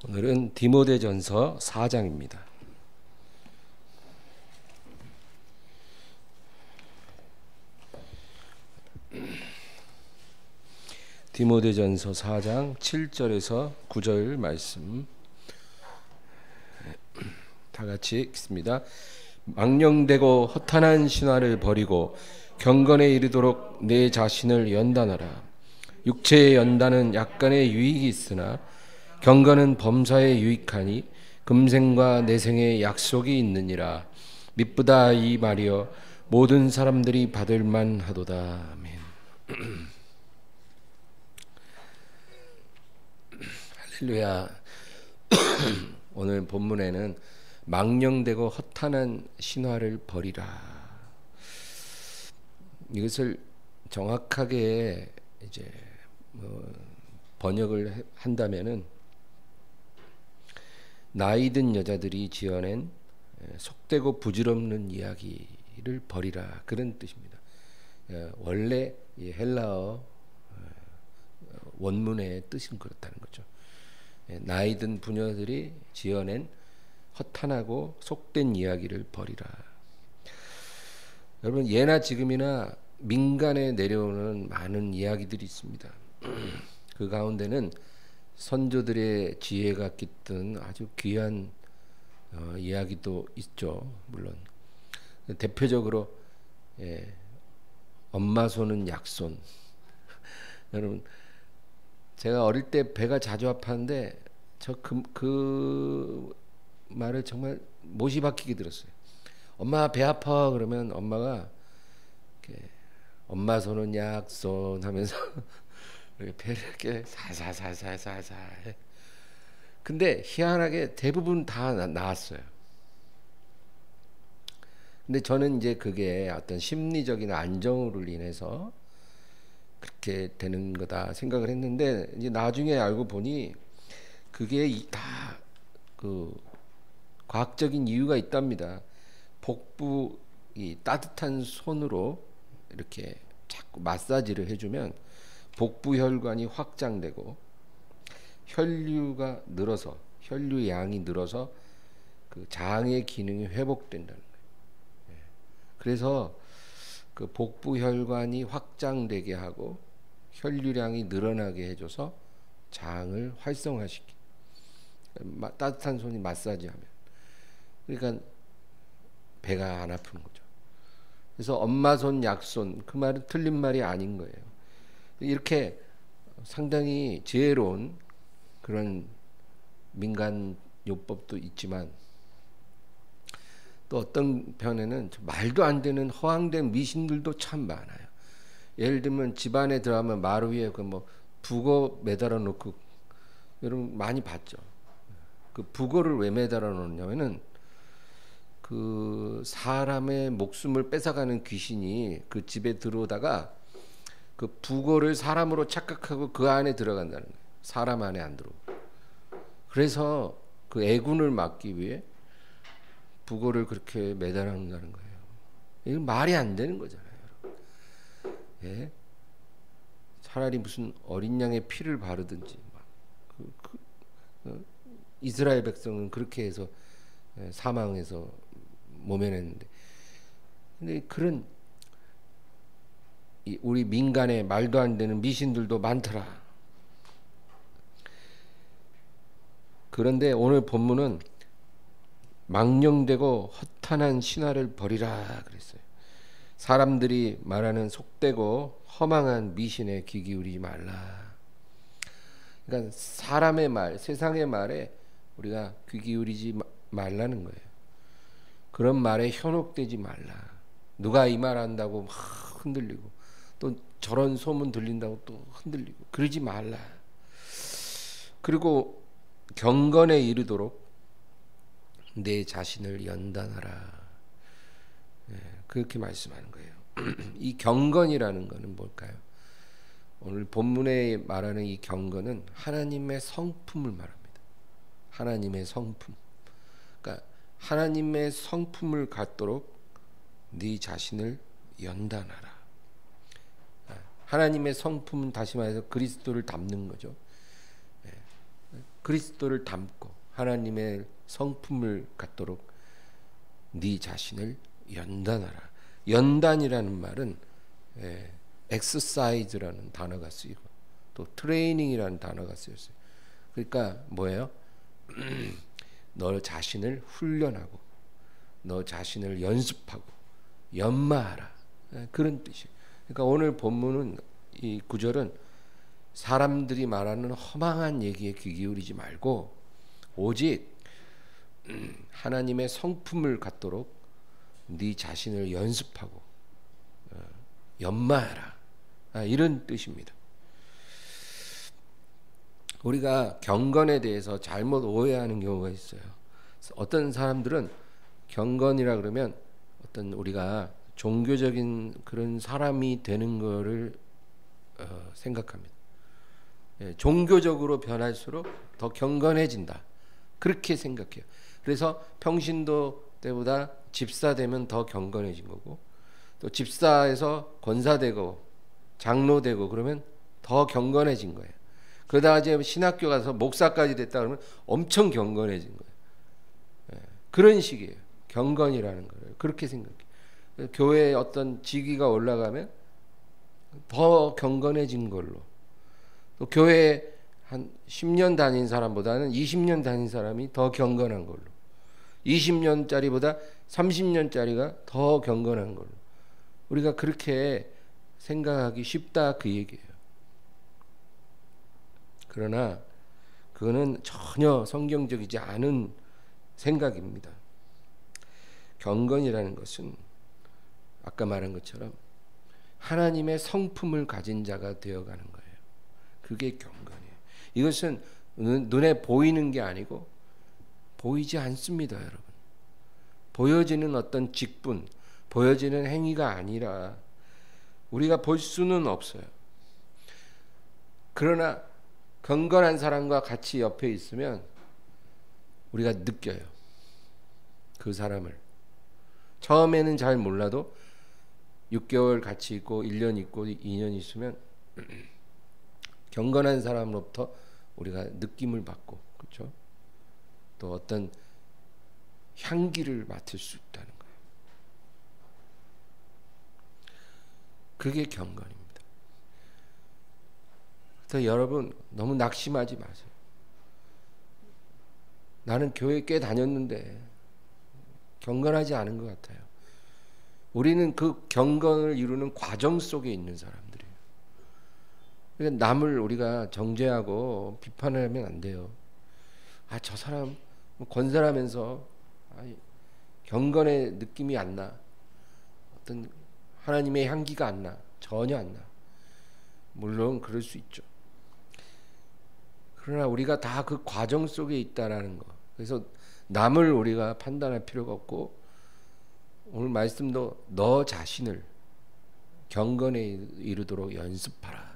오늘은 디모데전서 4장입니다. 디모데전서 4장 7절에서 9절 말씀 다 같이 읽습니다. 망령되고 허탄한 신화를 버리고 경건에 이르도록 내 자신을 연단하라. 육체의 연단은 약간의 유익이 있으나 경건은 범사에 유익하니 금생과 내생의 약속이 있느니라. 미쁘다 이 말이여 모든 사람들이 받을 만하도다. 아멘. 할렐루야. 오늘 본문에는 망령되고 허탄한 신화를 버리라. 이것을 정확하게 이제 번역을 한다면은 나이든 여자들이 지어낸 속되고 부질없는 이야기를 버리라, 그런 뜻입니다. 원래 이 헬라어 원문의 뜻은 그렇다는 거죠. 나이든 부녀들이 지어낸 허탄하고 속된 이야기를 버리라. 여러분, 예나 지금이나 민간에 내려오는 많은 이야기들이 있습니다. 그 가운데는 선조들의 지혜가 깃든 아주 귀한 이야기도 있죠. 물론 대표적으로 엄마 손은 약손. 여러분, 제가 어릴 때 배가 자주 아팠는데 저 그 말을 정말 못이 박히게 들었어요. 엄마 배 아파 그러면 엄마가 이렇게 엄마 손은 약손 하면서 배를 이렇게 살살살살살살. 근데 희한하게 대부분 다 나았어요. 근데 저는 이제 그게 어떤 심리적인 안정으로 인해서 그렇게 되는 거다 생각을 했는데, 이제 나중에 알고 보니 그게 다 그 과학적인 이유가 있답니다. 복부 이 따뜻한 손으로 이렇게 자꾸 마사지를 해주면 복부 혈관이 확장되고 혈류가 늘어서, 혈류 양이 늘어서 그 장의 기능이 회복된다는 거예요. 그래서 그 복부 혈관이 확장되게 하고 혈류량이 늘어나게 해줘서 장을 활성화시키. 따뜻한 손이 마사지하면, 그러니까 배가 안 아픈 거죠. 그래서 엄마 손 약손, 그 말은 틀린 말이 아닌 거예요. 이렇게 상당히 지혜로운 그런 민간 요법도 있지만 또 어떤 편에는 말도 안 되는 허황된 미신들도 참 많아요. 예를 들면 집안에 들어가면 마루 위에 그 뭐 북어 매달아 놓고, 여러분 많이 봤죠. 그 북어를 왜 매달아 놓냐면은 그 사람의 목숨을 뺏어가는 귀신이 그 집에 들어오다가 그 북어를 사람으로 착각하고 그 안에 들어간다는 거예요. 사람 안에 안 들어오고. 그래서 그 애군을 막기 위해 북어를 그렇게 매달아 놓는다는 거예요. 이건 말이 안 되는 거잖아요, 여러분. 예? 차라리 무슨 어린 양의 피를 바르든지 막 이스라엘 백성은 그렇게 해서 사망해서 모면했는데, 근데 그런 우리 민간에 말도 안 되는 미신들도 많더라. 그런데 오늘 본문은 망령되고 허탄한 신화를 버리라 그랬어요. 사람들이 말하는 속되고 허망한 미신에 귀 기울이지 말라. 그러니까 사람의 말, 세상의 말에 우리가 귀 기울이지 말라는 거예요. 그런 말에 현혹되지 말라. 누가 이 말 한다고 막 흔들리고, 또 저런 소문 들린다고 또 흔들리고, 그러지 말라. 그리고 경건에 이르도록 내 자신을 연단하라. 그렇게 말씀하는 거예요. 이 경건이라는 것은 뭘까요? 오늘 본문에 말하는 이 경건은 하나님의 성품을 말합니다. 하나님의 성품. 그러니까 하나님의 성품을 갖도록 네 자신을 연단하라. 하나님의 성품은 다시 말해서 그리스도를 닮는 거죠. 그리스도를 닮고 하나님의 성품을 갖도록 네 자신을 연단하라. 연단이라는 말은 exercise라는 단어가 쓰이고 또 트레이닝이라는 단어가 쓰였어요. 그러니까 뭐예요? 너 자신을 훈련하고 너 자신을 연습하고 연마하라. 그런 뜻이에요. 그러니까 오늘 본문은 이 구절은 사람들이 말하는 허망한 얘기에 귀 기울이지 말고 오직 하나님의 성품을 갖도록 네 자신을 연습하고 연마하라. 이런 뜻입니다. 우리가 경건에 대해서 잘못 오해하는 경우가 있어요. 어떤 사람들은 경건이라 그러면 어떤 우리가 종교적인 그런 사람이 되는 거를 생각합니다. 종교적으로 변할수록 더 경건해진다. 그렇게 생각해요. 그래서 평신도 때보다 집사 되면 더 경건해진 거고 또 집사에서 권사 되고 장로 되고 그러면 더 경건해진 거예요. 그러다가 이제 신학교 가서 목사까지 됐다 그러면 엄청 경건해진 거예요. 그런 식이에요. 경건이라는 거를 그렇게 생각해요. 교회에 어떤 직위가 올라가면 더 경건해진 걸로 또 교회에 한 10년 다닌 사람보다는 20년 다닌 사람이 더 경건한 걸로 20년짜리보다 30년짜리가 더 경건한 걸로 우리가 그렇게 생각하기 쉽다 그 얘기예요. 그러나 그거는 전혀 성경적이지 않은 생각입니다. 경건이라는 것은 아까 말한 것처럼 하나님의 성품을 가진 자가 되어가는 거예요. 그게 경건이에요. 이것은 눈에 보이는 게 아니고 보이지 않습니다, 여러분. 보여지는 어떤 직분, 보여지는 행위가 아니라 우리가 볼 수는 없어요. 그러나 경건한 사람과 같이 옆에 있으면 우리가 느껴요. 그 사람을. 처음에는 잘 몰라도 6개월 같이 있고 1년 있고 2년 있으면 경건한 사람으로부터 우리가 느낌을 받고 그렇죠? 또 어떤 향기를 맡을 수 있다는 거예요. 그게 경건입니다. 그래서 여러분 너무 낙심하지 마세요. 나는 교회 꽤 다녔는데 경건하지 않은 것 같아요. 우리는 그 경건을 이루는 과정 속에 있는 사람들이에요. 그러니까 남을 우리가 정죄하고 비판을 하면 안 돼요. 저 사람 권사라면서 경건의 느낌이 안 나. 어떤 하나님의 향기가 안 나. 전혀 안 나. 물론 그럴 수 있죠. 그러나 우리가 다 그 과정 속에 있다라는 거. 그래서 남을 우리가 판단할 필요가 없고 오늘 말씀도 너 자신을 경건에 이르도록 연습하라.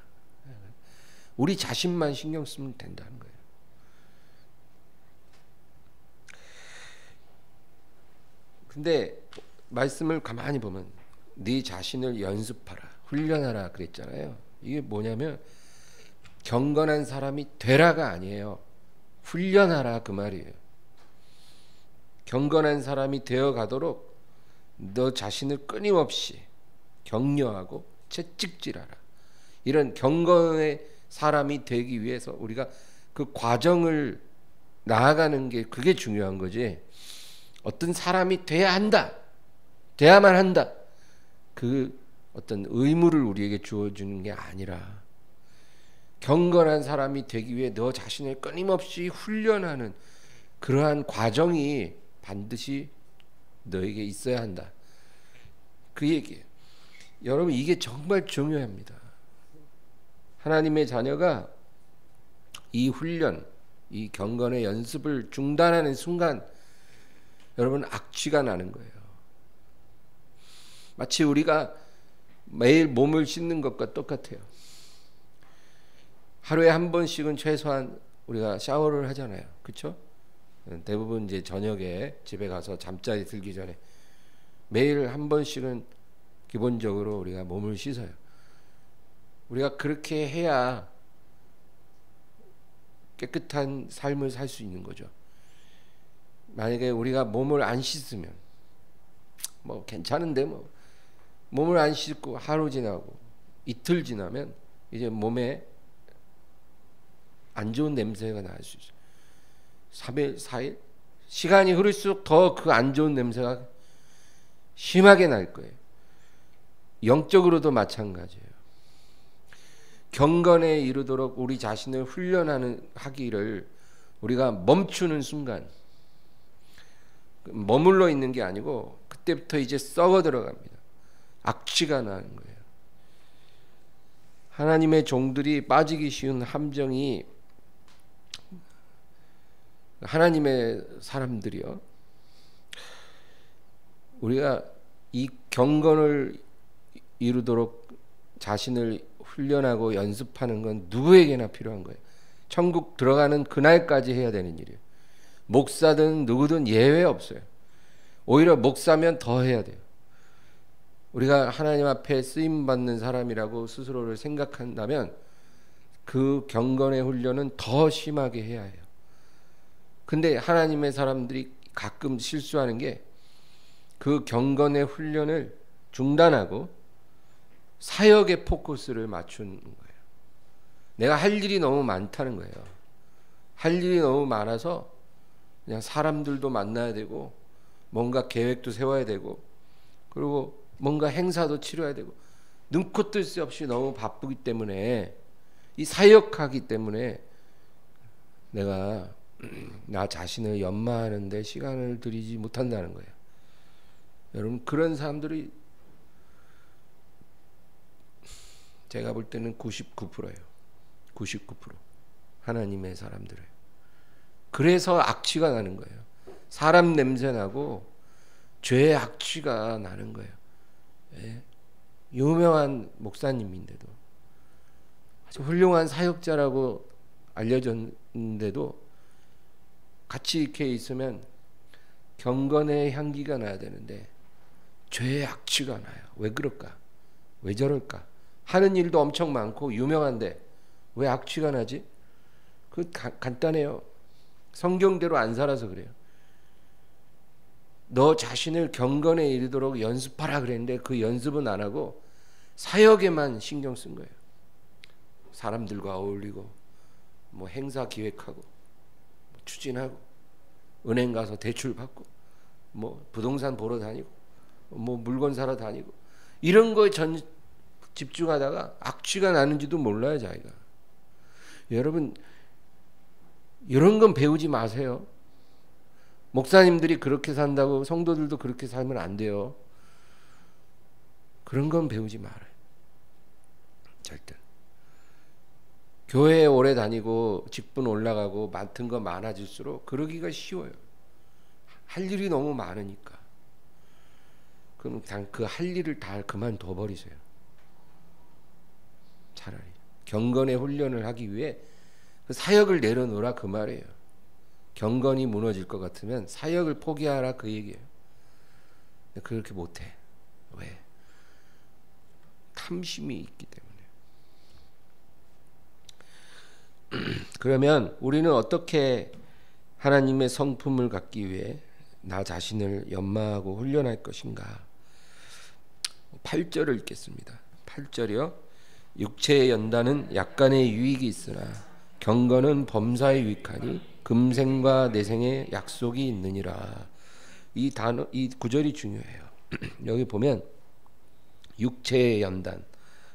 우리 자신만 신경 쓰면 된다는 거예요. 근데 말씀을 가만히 보면 네 자신을 연습하라, 훈련하라 그랬잖아요. 이게 뭐냐면 경건한 사람이 되라가 아니에요. 훈련하라 그 말이에요. 경건한 사람이 되어 가도록 너 자신을 끊임없이 격려하고 채찍질하라. 이런 경건의 사람이 되기 위해서 우리가 그 과정을 나아가는 게 그게 중요한 거지. 어떤 사람이 돼야 한다. 돼야만 한다. 그 어떤 의무를 우리에게 주어주는 게 아니라 경건한 사람이 되기 위해 너 자신을 끊임없이 훈련하는 그러한 과정이 반드시 너에게 있어야 한다. 그 얘기예요. 여러분 이게 정말 중요합니다. 하나님의 자녀가 이 훈련, 이 경건의 연습을 중단하는 순간 여러분 악취가 나는 거예요. 마치 우리가 매일 몸을 씻는 것과 똑같아요. 하루에 한 번씩은 최소한 우리가 샤워를 하잖아요. 그렇죠? 대부분 이제 저녁에 집에 가서 잠자리 들기 전에 매일 한 번씩은 기본적으로 우리가 몸을 씻어요. 우리가 그렇게 해야 깨끗한 삶을 살 수 있는 거죠. 만약에 우리가 몸을 안 씻으면 뭐 괜찮은데 뭐 몸을 안 씻고 하루 지나고 이틀 지나면 이제 몸에 안 좋은 냄새가 날 수 있어요. 3일, 4일 시간이 흐를수록 더 그 안 좋은 냄새가 심하게 날 거예요. 영적으로도 마찬가지예요. 경건에 이르도록 우리 자신을 하기를 우리가 멈추는 순간, 머물러 있는 게 아니고 그때부터 이제 썩어 들어갑니다. 악취가 나는 거예요. 하나님의 종들이 빠지기 쉬운 함정이, 하나님의 사람들이요, 우리가 이 경건을 이루도록 자신을 훈련하고 연습하는 건 누구에게나 필요한 거예요. 천국 들어가는 그날까지 해야 되는 일이에요. 목사든 누구든 예외 없어요. 오히려 목사면 더 해야 돼요. 우리가 하나님 앞에 쓰임 받는 사람이라고 스스로를 생각한다면 그 경건의 훈련은 더 심하게 해야 해요. 근데 하나님의 사람들이 가끔 실수하는 게 그 경건의 훈련을 중단하고 사역에 포커스를 맞추는 거예요. 내가 할 일이 너무 많다는 거예요. 할 일이 너무 많아서 그냥 사람들도 만나야 되고 뭔가 계획도 세워야 되고 그리고 뭔가 행사도 치러야 되고 눈코 뜰 새 없이 너무 바쁘기 때문에, 이 사역하기 때문에 내가 나 자신을 연마하는 데 시간을 들이지 못한다는 거예요. 여러분, 그런 사람들이 제가 볼 때는 99%예요. 99% 하나님의 사람들이에요. 그래서 악취가 나는 거예요. 사람 냄새 나고 죄의 악취가 나는 거예요. 예? 유명한 목사님인데도, 아주 훌륭한 사역자라고 알려졌는데도 같이 이렇게 있으면 경건의 향기가 나야 되는데 죄의 악취가 나요. 왜 그럴까? 왜 저럴까? 하는 일도 엄청 많고 유명한데 왜 악취가 나지? 그 간단해요. 성경대로 안 살아서 그래요. 너 자신을 경건에 이르도록 연습하라 그랬는데 그 연습은 안 하고 사역에만 신경 쓴 거예요. 사람들과 어울리고 뭐 행사 기획하고 뭐 추진하고 은행 가서 대출 받고 뭐 부동산 보러 다니고 뭐 물건 사러 다니고 이런 거에 집중하다가 악취가 나는지도 몰라요, 자기가. 여러분, 이런 건 배우지 마세요. 목사님들이 그렇게 산다고 성도들도 그렇게 살면 안 돼요. 그런 건 배우지 말아요. 절대. 교회에 오래 다니고 직분 올라가고 맡은 거 많아질수록 그러기가 쉬워요. 할 일이 너무 많으니까. 그럼 그 할 일을 다 그만둬 버리세요. 차라리 경건의 훈련을 하기 위해 그 사역을 내려놓으라 그 말이에요. 경건이 무너질 것 같으면 사역을 포기하라 그 얘기예요. 근데 그렇게 못해. 왜? 탐심이 있기 때문에. 그러면 우리는 어떻게 하나님의 성품을 갖기 위해 나 자신을 연마하고 훈련할 것인가? 8절을 읽겠습니다. 8절이요. 육체의 연단은 약간의 유익이 있으나 경건은 범사에 유익하니 금생과 내생의 약속이 있느니라. 이 단어, 이 구절이 중요해요. 여기 보면 육체의 연단,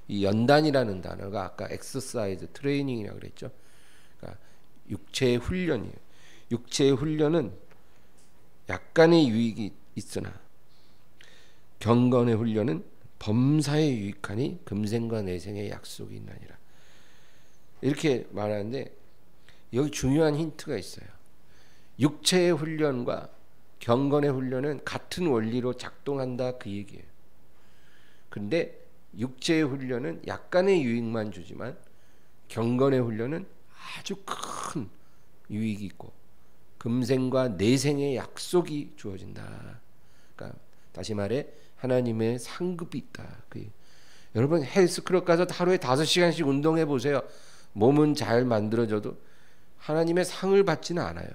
이 연단이라는 단어가 아까 엑서사이즈, 트레이닝이라고 그랬죠. 그러니까 육체의 훈련이에요. 육체의 훈련은 약간의 유익이 있으나 경건의 훈련은 범사에 유익하니 금생과 내생의 약속이 있나니라. 이렇게 말하는데 여기 중요한 힌트가 있어요. 육체의 훈련과 경건의 훈련은 같은 원리로 작동한다 그 얘기예요. 근데 육체의 훈련은 약간의 유익만 주지만 경건의 훈련은 아주 큰 유익이 있고 금생과 내생의 약속이 주어진다. 그러니까 다시 말해 하나님의 상급이 있다. 여러분 헬스클럽 가서 하루에 5시간씩 운동해 보세요. 몸은 잘 만들어져도 하나님의 상을 받지는 않아요.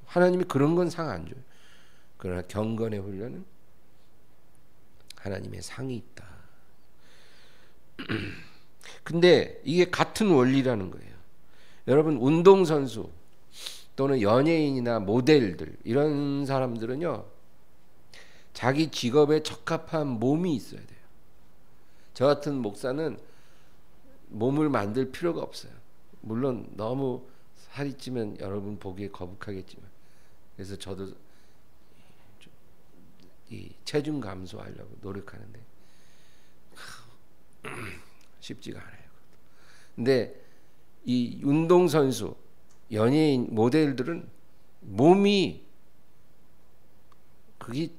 하나님이 그런 건 상 안 줘요. 그러나 경건의 훈련은 하나님의 상이 있다. 근데 이게 같은 원리라는 거예요. 여러분, 운동선수 또는 연예인이나 모델들 이런 사람들은요, 자기 직업에 적합한 몸이 있어야 돼요. 저 같은 목사는 몸을 만들 필요가 없어요. 물론 너무 살이 찌면 여러분 보기에 거북하겠지만, 그래서 저도 이 체중 감소하려고 노력하는데 쉽지가 않아요. 근데 이 운동선수, 연예인, 모델들은 몸이 그게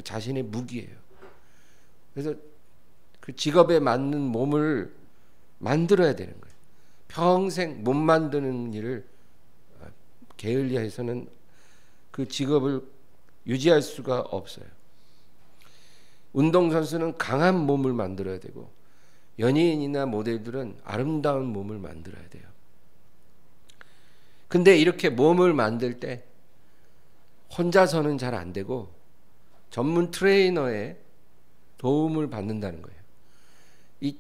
자신의 무기예요. 그래서 그 직업에 맞는 몸을 만들어야 되는 거예요. 평생 못 만드는 일을 게을리해서는 그 직업을 유지할 수가 없어요. 운동선수는 강한 몸을 만들어야 되고, 연예인이나 모델들은 아름다운 몸을 만들어야 돼요. 근데 이렇게 몸을 만들 때 혼자서는 잘 안 되고 전문 트레이너의 도움을 받는다는 거예요. 이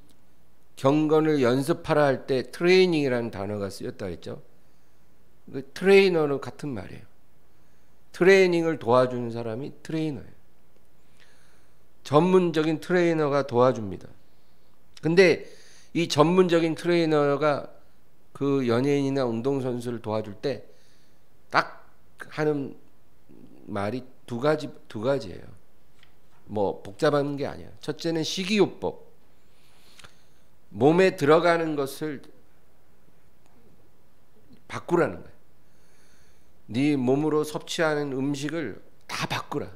경건을 연습하라 할 때 트레이닝이라는 단어가 쓰였다 했죠. 그 트레이너는 같은 말이에요. 트레이닝을 도와주는 사람이 트레이너예요. 전문적인 트레이너가 도와줍니다. 근데 이 전문적인 트레이너가 그 연예인이나 운동선수를 도와줄 때 딱 하는 말이 두 가지예요. 뭐 복잡한 게 아니야. 첫째는 식이요법. 몸에 들어가는 것을 바꾸라는 거예요. 네 몸으로 섭취하는 음식을 다 바꾸라.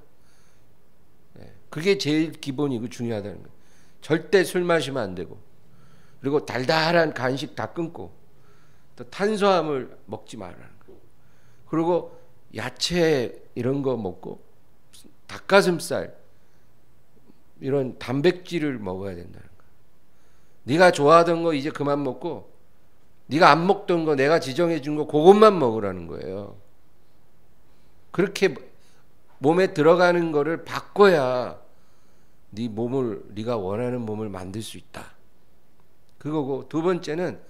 그게 제일 기본이고 중요하다는 거예요. 절대 술 마시면 안 되고, 그리고 달달한 간식 다 끊고, 또 탄수화물 먹지 말라는 거예요. 그리고 야채 이런 거 먹고 닭가슴살 이런 단백질을 먹어야 된다는 거예요. 네가 좋아하던 거 이제 그만 먹고, 네가 안 먹던 거 내가 지정해 준 거 그것만 먹으라는 거예요. 그렇게 몸에 들어가는 거를 바꿔야 네 몸을, 네가 원하는 몸을 만들 수 있다. 그거고, 두 번째는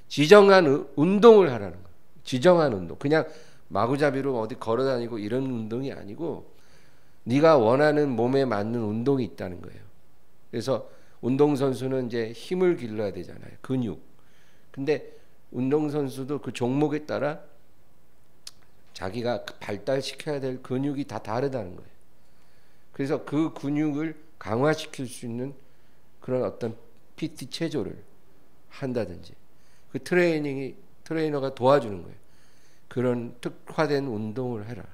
지정한 운동을 하라는 거예요. 지정한 운동. 그냥 마구잡이로 어디 걸어다니고 이런 운동이 아니고 네가 원하는 몸에 맞는 운동이 있다는 거예요. 그래서 운동선수는 이제 힘을 길러야 되잖아요. 근육. 근데 운동선수도 그 종목에 따라 자기가 발달시켜야 될 근육이 다 다르다는 거예요. 그래서 그 근육을 강화시킬 수 있는 그런 어떤 PT 체조를 한다든지, 그 트레이너가 도와주는 거예요. 그런 특화된 운동을 해라.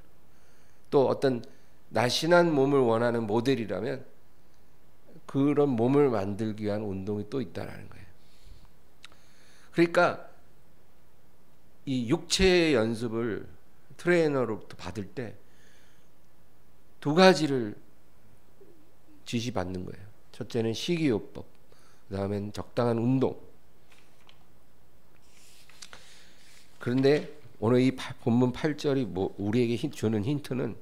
또 어떤 날씬한 몸을 원하는 모델이라면 그런 몸을 만들기 위한 운동이 또 있다라는 거예요. 그러니까 이 육체의 연습을 트레이너로부터 받을 때 두 가지를 지시받는 거예요. 첫째는 식이요법, 그 다음엔 적당한 운동. 그런데 오늘 이 본문 8절이 뭐 우리에게 주는 힌트는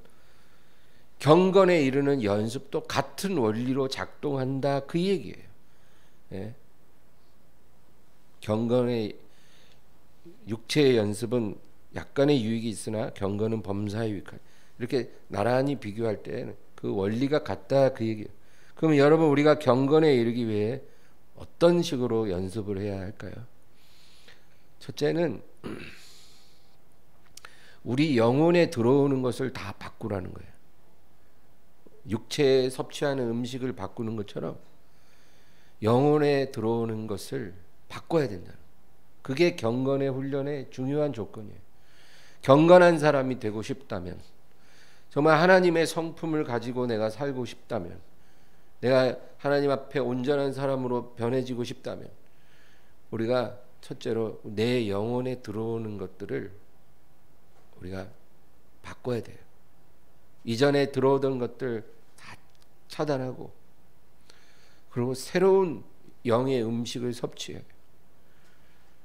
경건에 이르는 연습도 같은 원리로 작동한다, 그 얘기예요. 예? 경건의 육체의 연습은 약간의 유익이 있으나 경건은 범사에 유익하다. 이렇게 나란히 비교할 때 그 원리가 같다, 그 얘기예요. 그럼 여러분, 우리가 경건에 이르기 위해 어떤 식으로 연습을 해야 할까요? 첫째는 우리 영혼에 들어오는 것을 다 바꾸라는 거예요. 육체에 섭취하는 음식을 바꾸는 것처럼 영혼에 들어오는 것을 바꿔야 된다. 그게 경건의 훈련의 중요한 조건이에요. 경건한 사람이 되고 싶다면, 정말 하나님의 성품을 가지고 내가 살고 싶다면, 내가 하나님 앞에 온전한 사람으로 변해지고 싶다면, 우리가 첫째로 내 영혼에 들어오는 것들을 우리가 바꿔야 돼요. 이전에 들어오던 것들 다 차단하고, 그리고 새로운 영의 음식을 섭취해요.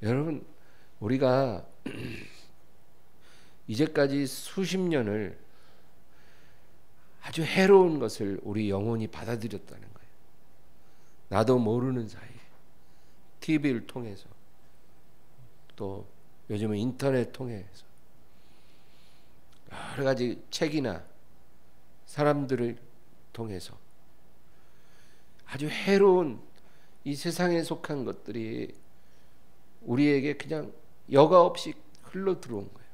여러분, 우리가 이제까지 수십 년을 아주 해로운 것을 우리 영혼이 받아들였다는 거예요. 나도 모르는 사이에 TV를 통해서 또 요즘은 인터넷 통해서 여러 가지 책이나 사람들을 통해서 아주 해로운 이 세상에 속한 것들이 우리에게 그냥 여과 없이 흘러 들어온 거예요.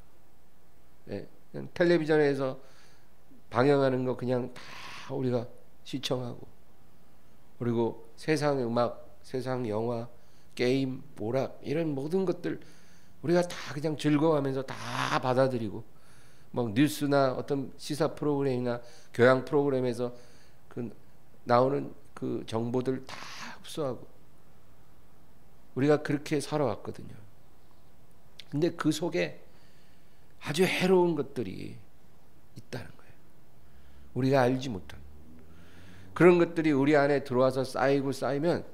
예, 그냥 텔레비전에서 방영하는 거 그냥 다 우리가 시청하고, 그리고 세상 음악, 세상 영화, 게임, 오락 이런 모든 것들 우리가 다 그냥 즐거워하면서 다 받아들이고, 뭐 뉴스나 어떤 시사 프로그램이나 교양 프로그램에서 그 나오는 그 정보들 다 흡수하고 우리가 그렇게 살아왔거든요. 근데 그 속에 아주 해로운 것들이 있다는 거예요. 우리가 알지 못한 그런 것들이 우리 안에 들어와서 쌓이고 쌓이면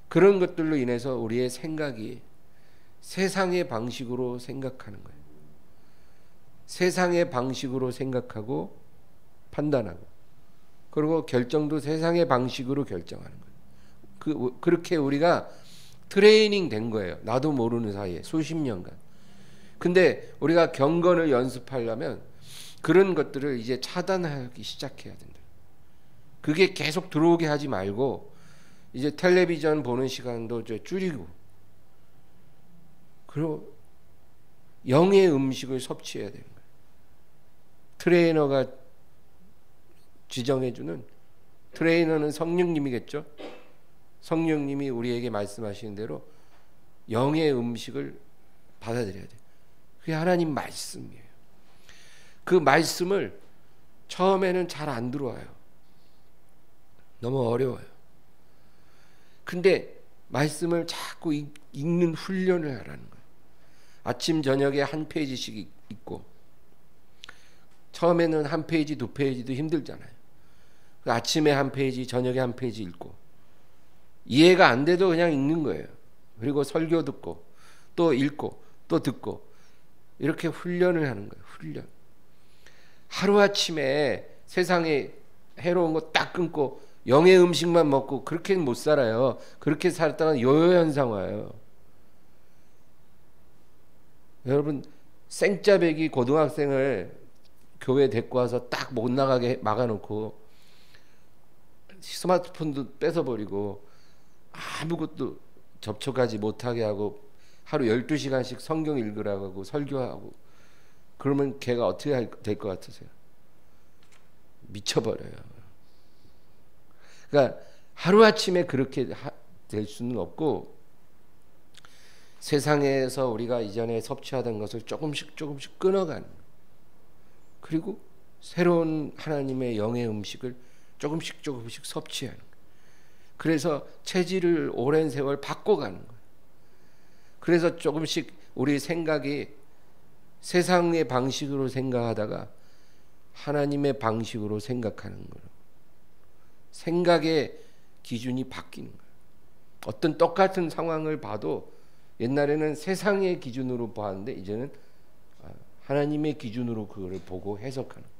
그런 것들로 인해서 우리의 생각이 세상의 방식으로 생각하는 거예요. 세상의 방식으로 생각하고 판단하고, 그리고 결정도 세상의 방식으로 결정하는 거예요. 그렇게 우리가 트레이닝 된 거예요. 나도 모르는 사이에 수십 년간. 근데 우리가 경건을 연습하려면 그런 것들을 이제 차단하기 시작해야 된다. 그게 계속 들어오게 하지 말고 이제 텔레비전 보는 시간도 줄이고, 그리고 영의 음식을 섭취해야 되는 거예요. 트레이너가 지정해주는, 트레이너는 성령님이겠죠. 성령님이 우리에게 말씀하시는 대로 영의 음식을 받아들여야 돼요. 그게 하나님 말씀이에요. 그 말씀을 처음에는 잘 안 들어와요. 너무 어려워요. 근데 말씀을 자꾸 읽는 훈련을 하라는 거예요. 아침 저녁에 한 페이지씩 읽고, 처음에는 한 페이지 두 페이지도 힘들잖아요. 아침에 한 페이지 저녁에 한 페이지 읽고, 이해가 안 돼도 그냥 읽는 거예요. 그리고 설교 듣고 또 읽고 또 듣고, 이렇게 훈련을 하는 거예요. 훈련. 하루아침에 세상에 해로운 거 딱 끊고 영의 음식만 먹고 그렇게는 못 살아요. 그렇게 살다가 요요 현상 와요. 여러분, 생짜배기 고등학생을 교회 데리고 와서 딱 못 나가게 막아놓고 스마트폰도 뺏어버리고 아무것도 접촉하지 못하게 하고 하루 12시간씩 성경 읽으라고 하고 설교하고, 그러면 걔가 어떻게 될 것 같으세요? 미쳐버려요. 그러니까 하루아침에 그렇게 될 수는 없고, 세상에서 우리가 이전에 섭취하던 것을 조금씩 조금씩 끊어가는, 그리고 새로운 하나님의 영의 음식을 조금씩 조금씩 섭취하는, 그래서 체질을 오랜 세월 바꿔가는 거예요. 그래서 조금씩 우리 생각이 세상의 방식으로 생각하다가 하나님의 방식으로 생각하는 거예요. 생각의 기준이 바뀌는 거예요. 어떤 똑같은 상황을 봐도 옛날에는 세상의 기준으로 봤는데 이제는 하나님의 기준으로 그거를 보고 해석하는 거예요.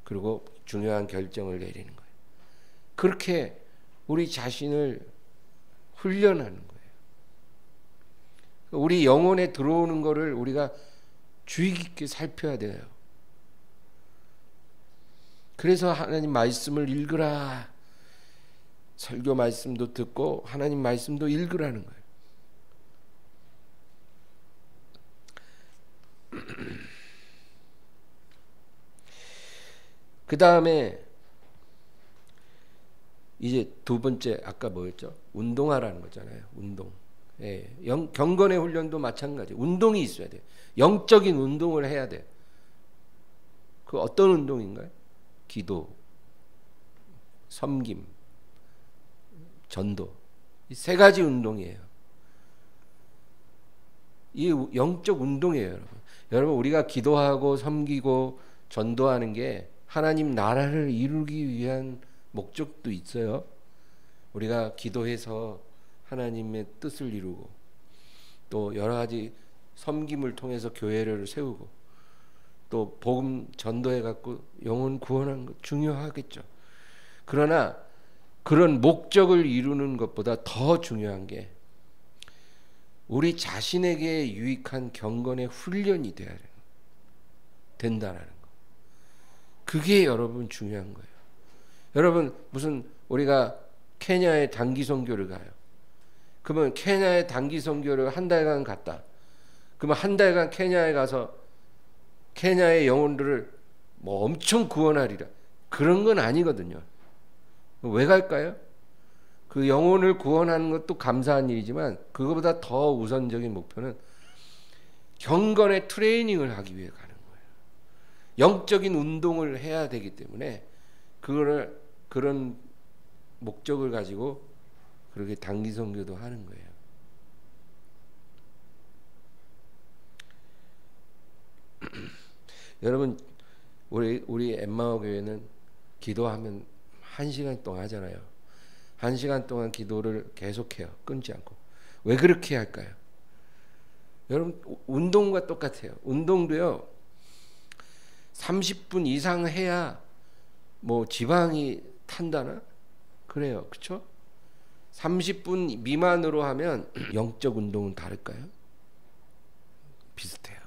그리고 중요한 결정을 내리는 거예요. 그렇게 우리 자신을 훈련하는 거예요. 우리 영혼에 들어오는 거를 우리가 주의 깊게 살펴야 돼요. 그래서 하나님 말씀을 읽으라. 설교 말씀도 듣고 하나님 말씀도 읽으라는 거예요. 그 다음에 이제 두 번째, 아까 뭐였죠? 운동하라는 거잖아요. 운동. 예, 경건의 훈련도 마찬가지. 운동이 있어야 돼요. 영적인 운동을 해야 돼요. 그 어떤 운동인가요? 기도, 섬김, 전도. 이 세 가지 운동이에요. 이 영적 운동이에요, 여러분. 여러분, 우리가 기도하고 섬기고 전도하는 게 하나님 나라를 이루기 위한 목적도 있어요. 우리가 기도해서 하나님의 뜻을 이루고 또 여러 가지 섬김을 통해서 교회를 세우고 또 복음 전도해 갖고 영혼 구원하는 것 중요하겠죠. 그러나 그런 목적을 이루는 것보다 더 중요한 게 우리 자신에게 유익한 경건의 훈련이 돼야 된다라는 거. 그게 여러분 중요한 거예요. 여러분 무슨 우리가 케냐에 단기 선교를 가요. 그러면 케냐에 단기 선교를 한 달간 갔다. 그러면 한 달간 케냐에 가서 케냐의 영혼들을 뭐 엄청 구원하리라. 그런 건 아니거든요. 왜 갈까요? 그 영혼을 구원하는 것도 감사한 일이지만 그거보다 더 우선적인 목표는 경건의 트레이닝을 하기 위해 가는 거예요. 영적인 운동을 해야 되기 때문에 그거를 그런 목적을 가지고 그렇게 단기 선교도 하는 거예요. 여러분 우리 엠마오 교회는 기도하면 1시간 동안 하잖아요. 1시간 동안 기도를 계속해요. 끊지 않고. 왜 그렇게 할까요? 여러분 운동과 똑같아요. 운동도요 30분 이상 해야 뭐 지방이 탄다나? 그래요. 그렇죠? 30분 미만으로 하면 영적 운동은 다를까요? 비슷해요.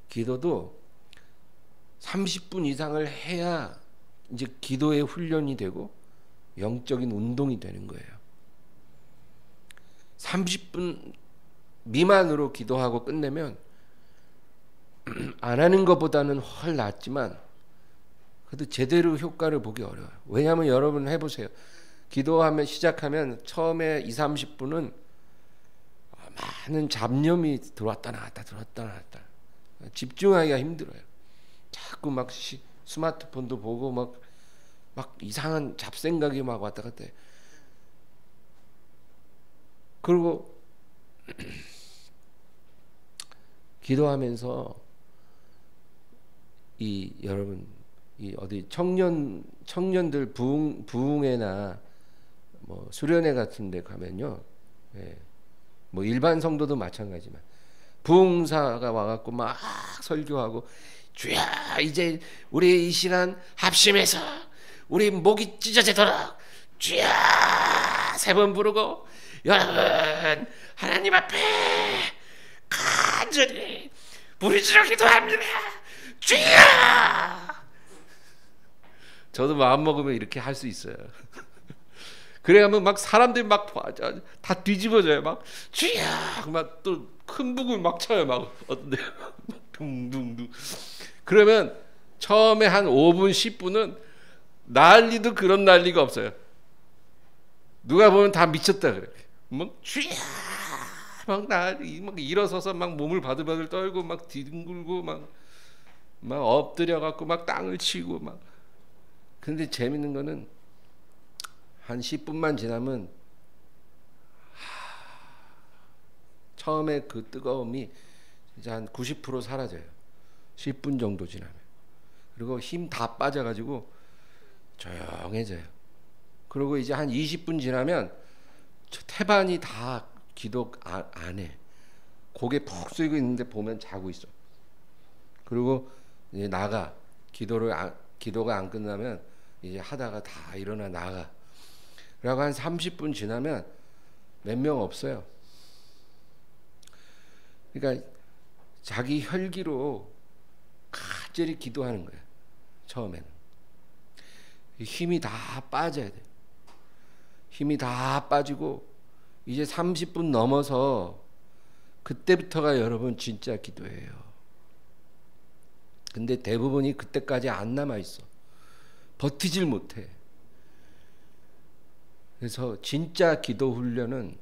기도도 30분 이상을 해야 이제 기도의 훈련이 되고 영적인 운동이 되는 거예요. 30분 미만으로 기도하고 끝내면 안 하는 것보다는 훨 낫지만 그래도 제대로 효과를 보기 어려워요. 왜냐하면 여러분 해보세요. 기도하면 시작하면 처음에 2-30분은 많은 잡념이 들어왔다 나왔다 들어왔다 나왔다 집중하기가 힘들어요. 자꾸 막 스마트폰도 보고 막 이상한 잡생각이 막 왔다 갔다 해요. 그리고 기도하면서 여러분 어디 청년들 부흥회나 뭐 수련회 같은 데 가면요. 예. 뭐 일반 성도도 마찬가지지만 부흥사가 와갖고 막 설교하고 주야 이제 우리 이 시간 합심해서 우리 목이 찢어지도록 주야 3번 부르고 여러분 하나님 앞에 간절히 부르짖어 기도합니다. 주야. 저도 마음 먹으면 이렇게 할 수 있어요. 그래야면 막 사람들이 막 다 뒤집어져요. 막 주야 막 또 큰 북을 막 쳐요. 막 어떤데 둥둥둥. 그러면 처음에 한 5분 10분은 난리도 그런 난리가 없어요. 누가 보면 다 미쳤다 그래. 막 주야 막 난리 막 일어서서 막 몸을 바들바들 떨고 막 뒤둥글고 막 엎드려 갖고 막 땅을 치고 막. 근데 재밌는 거는 한 10분만 지나면 처음에 그 뜨거움이 이제 한 90% 사라져요. 10분 정도 지나면. 그리고 힘 다 빠져가지고 조용해져요. 그리고 이제 한 20분 지나면 태반이 다 기도 안 해. 고개 푹 숙이고 있는데 보면 자고 있어. 그리고 이제 나가. 기도가 안 끝나면 이제 하다가 다 일어나 나가. 그리고 한 30분 지나면 몇 명 없어요. 그러니까 자기 혈기로 간절히 기도하는 거예요. 처음에는 힘이 다 빠져야 돼요. 힘이 다 빠지고 이제 30분 넘어서 그때부터가 여러분 진짜 기도예요. 근데 대부분이 그때까지 안 남아 있어. 버티질 못해. 그래서 진짜 기도 훈련은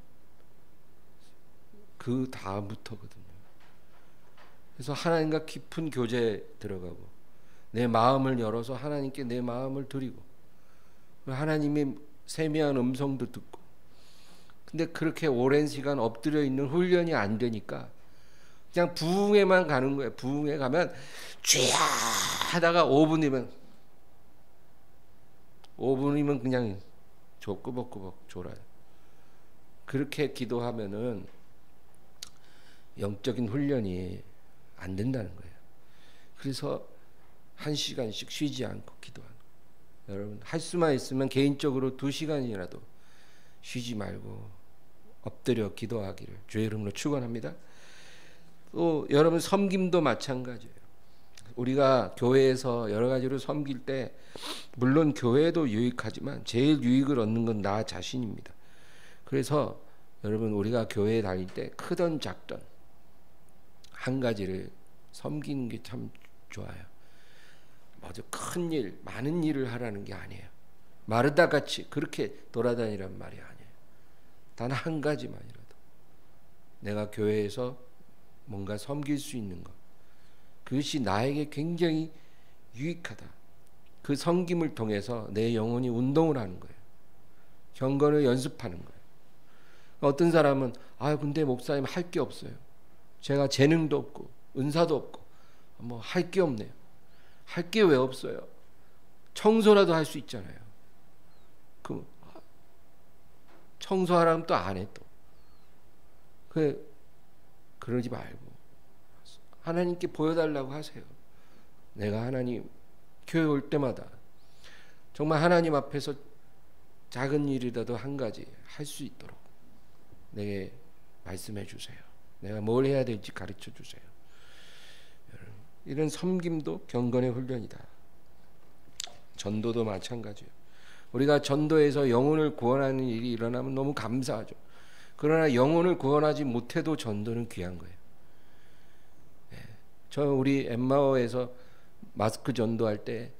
그 다음부터거든요. 그래서 하나님과 깊은 교제에 들어가고 내 마음을 열어서 하나님께 내 마음을 드리고 하나님의 세미한 음성도 듣고. 근데 그렇게 오랜 시간 엎드려 있는 훈련이 안 되니까 그냥 부흥회만 가는 거예요. 부흥회 가면 쥐야 하다가 5분이면 그냥 꾸벅꾸벅 졸아요. 그렇게 기도하면은 영적인 훈련이 안 된다는 거예요. 그래서 1시간씩 쉬지 않고 기도하는 거예요. 여러분 할 수만 있으면 개인적으로 2시간이라도 쉬지 말고 엎드려 기도하기를 주의 이름으로 축원합니다. 또 여러분 섬김도 마찬가지예요. 우리가 교회에서 여러 가지로 섬길 때 물론 교회도 유익하지만 제일 유익을 얻는 건 나 자신입니다. 그래서 여러분 우리가 교회에 다닐 때 크던 작던 한 가지를 섬기는 게 참 좋아요. 아주 큰 일, 많은 일을 하라는 게 아니에요. 마르다 같이 그렇게 돌아다니란 말이 아니에요. 단 한 가지만이라도 내가 교회에서 뭔가 섬길 수 있는 것, 그것이 나에게 굉장히 유익하다. 그 섬김을 통해서 내 영혼이 운동을 하는 거예요. 경건을 연습하는 거예요. 어떤 사람은 근데 목사님 할 게 없어요. 제가 재능도 없고 은사도 없고 뭐 할 게 없네요. 할 게 왜 없어요? 청소라도 할 수 있잖아요. 그 청소하라면 또 안 해 또. 그러지 말고 하나님께 보여달라고 하세요. 내가 하나님 교회 올 때마다 정말 하나님 앞에서 작은 일이라도 한 가지 할 수 있도록 내게 말씀해 주세요. 내가 뭘 해야 될지 가르쳐 주세요. 이런 섬김도 경건의 훈련이다. 전도도 마찬가지예요. 우리가 전도에서 영혼을 구원하는 일이 일어나면 너무 감사하죠. 그러나 영혼을 구원하지 못해도 전도는 귀한 거예요. 우리 엠마오에서 마스크 전도할 때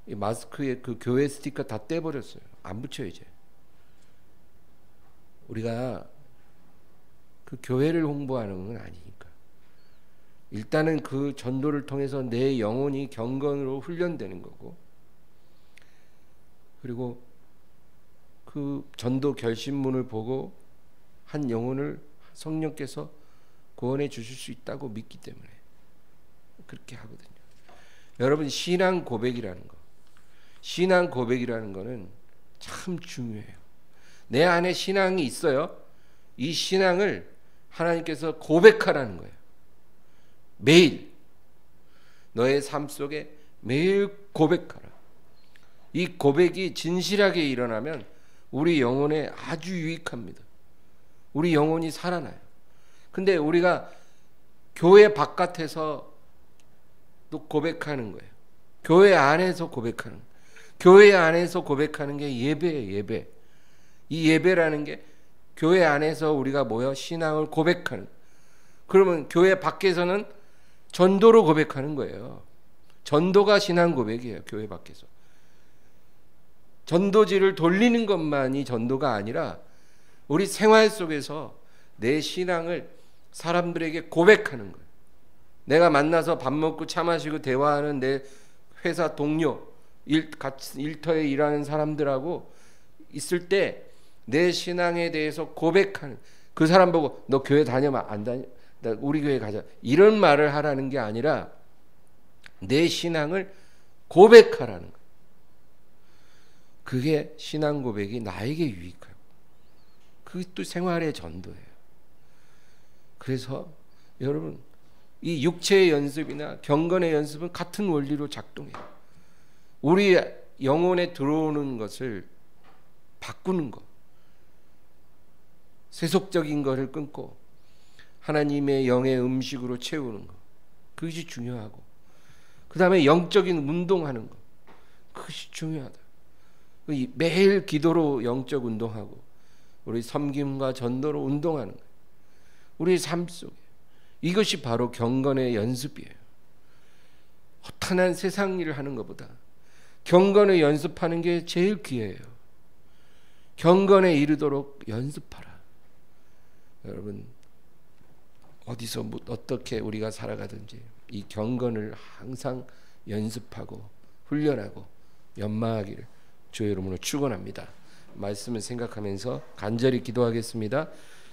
이 마스크에 그 교회 스티커 다 떼버렸어요. 안 붙여요 이제. 우리가 그 교회를 홍보하는 건 아니니까. 일단은 그 전도를 통해서 내 영혼이 경건으로 훈련되는 거고, 그리고 그 전도 결심문을 보고 한 영혼을 성령께서 구원해 주실 수 있다고 믿기 때문에 그렇게 하거든요. 여러분 신앙 고백이라는 거는 참 중요해요. 내 안에 신앙이 있어요. 이 신앙을 하나님께서 고백하라는 거예요. 매일 너의 삶 속에 매일 고백하라. 이 고백이 진실하게 일어나면 우리 영혼에 아주 유익합니다. 우리 영혼이 살아나요. 근데 우리가 교회 바깥에서 또 고백하는 거예요. 교회 안에서 고백하는 거예요. 교회 안에서 고백하는 게 예배예요. 예배. 이 예배라는 게 교회 안에서 우리가 모여 신앙을 고백하는, 그러면 교회 밖에서는 전도로 고백하는 거예요. 전도가 신앙 고백이에요. 교회 밖에서 전도지를 돌리는 것만이 전도가 아니라 우리 생활 속에서 내 신앙을 사람들에게 고백하는 거예요. 내가 만나서 밥 먹고 차 마시고 대화하는 내 회사 동료, 같이 일터에 일하는 사람들하고 있을 때 내 신앙에 대해서 고백하는, 그 사람 보고 너 교회 다녀만 안 다녀? 나 우리 교회 가자. 이런 말을 하라는 게 아니라 내 신앙을 고백하라는 거예요. 그게 신앙 고백이 나에게 유익하고 그게 또 생활의 전도예요. 그래서 여러분 이 육체의 연습이나 경건의 연습은 같은 원리로 작동해요. 우리 영혼에 들어오는 것을 바꾸는 것, 세속적인 것을 끊고 하나님의 영의 음식으로 채우는 것, 그것이 중요하고, 그 다음에 영적인 운동하는 것, 그것이 중요하다. 매일 기도로 영적 운동하고 우리 섬김과 전도로 운동하는 거예요. 우리 삶 속에 이것이 바로 경건의 연습이에요. 허탄한 세상 일을 하는 것보다 경건을 연습하는 게 제일 귀해요. 경건에 이르도록 연습하라. 여러분 어디서 어떻게 우리가 살아가든지 이 경건을 항상 연습하고 훈련하고 연마하기를 주의 이름으로 축원합니다. 말씀을 생각하면서 간절히 기도하겠습니다.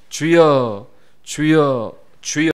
주여 주여 주여.